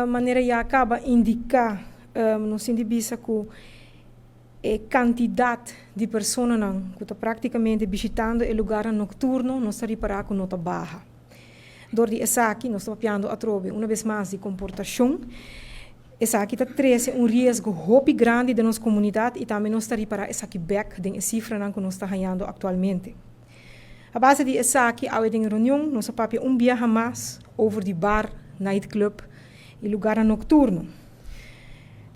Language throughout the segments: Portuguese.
maneira já acaba indicar no sindibisa que a quantidade de pessoas que estão praticamente visitando o lugar noturno não está reparado com nota baixa. Door die aqui nós estamos piando a trove uma vez mais de comportação. Essa aqui está trazendo risco muito grande de nossa comunidade e também nós estamos reparando essa aqui back de cifra que nós estamos ganhando atualmente. A base de essa aqui, ao em reunião, nós estamos viajar mais over de bar, nightclub e lugar noturno.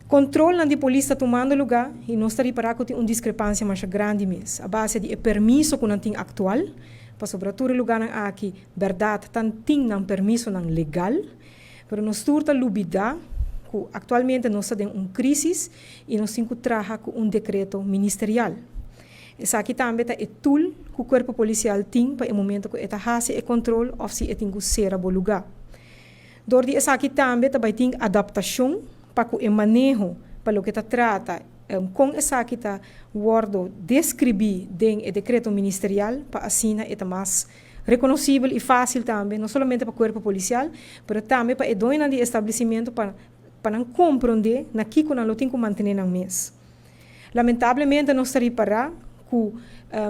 Controle de polícia tomando lugar e nós estamos reparando que tem uma discrepância mais grande mesmo. A base de permisso que não tem atual, para sobretudo lugar aqui, verdade, não tem permisso legal, mas nós estamos lubida que atualmente nós estamos em uma crise e nós temos que trabalhar com um decreto ministerial. Essa aqui também é o tool que o corpo policial tem para o momento que está fazendo o controle ou se tem que ser a bom lugar. Door die essa aqui também tem adaptação para o manejo para o que está trata com essa aqui está word descrever dentro do decreto ministerial para assim é mais reconhecível e fácil também não somente para o corpo policial, mas também para o dono de estabelecimento para compreender na que nós temos que manter na mesa. Lamentavelmente nós estamos para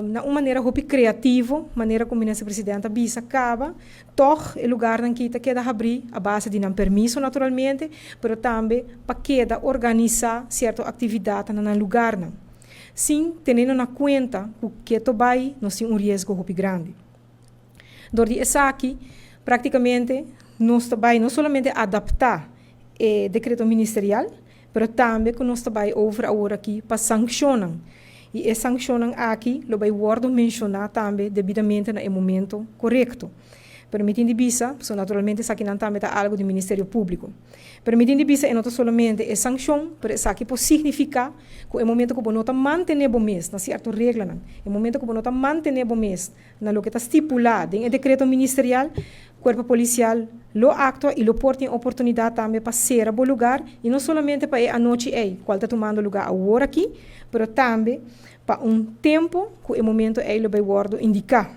na uma maneira muito criativa, maneira como a presidenta Bisa acaba, toch o lugar em que queda abrir a base de não permisso naturalmente, mas também para queda organizar certa atividade no lugar. Sim, tendo na conta que to vai, nós temos risco muito grande. Door die essa aqui, praticamente, nós vai não somente adaptar o decreto ministerial, mas também que nós vai over agora aqui para sancionar. E a sanção aqui, lo vai word mencionar também devidamente no momento correto. Permitindo visa, naturalmente, isso aqui não também é algo do Ministério Público. Permitindo visa, não somente a sanção, mas isso aqui pode significar que o momento que você não mantém o mês, na certa regra, o momento que você não mantém o mês, na que está estipulado em decreto ministerial, o corpo policial lo actua e lo porta em oportunidade também para ser a bom lugar, e não somente para a noite, qual está tomando lugar agora aqui, mas também para um tempo que o momento ele vai indicar.